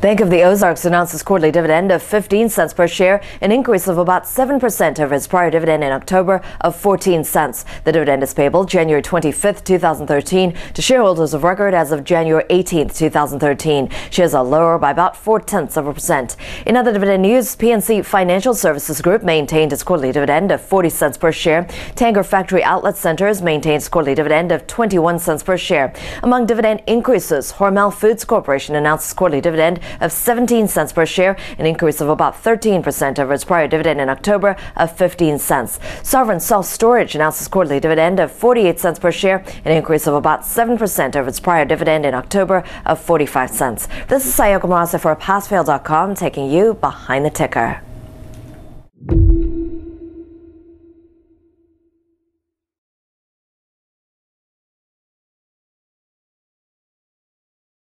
Bank of the Ozarks announced its quarterly dividend of 15 cents per share, an increase of about 7% over its prior dividend in October of 14 cents. The dividend is payable January 25th, 2013 to shareholders of record as of January 18th, 2013. Shares are lower by about 0.4%. In other dividend news, PNC Financial Services Group maintained its quarterly dividend of 40 cents per share. Tanger Factory Outlet Centers maintains quarterly dividend of 21 cents per share. Among dividend increases, Hormel Foods Corporation announced its quarterly dividend of 17 cents per share, an increase of about 13% over its prior dividend in October of 15 cents. Sovereign Self Storage announced its quarterly dividend of 48 cents per share, an increase of about 7% over its prior dividend in October of 45 cents. This is Sayoko Marasa for PassFail.com, taking you behind the ticker.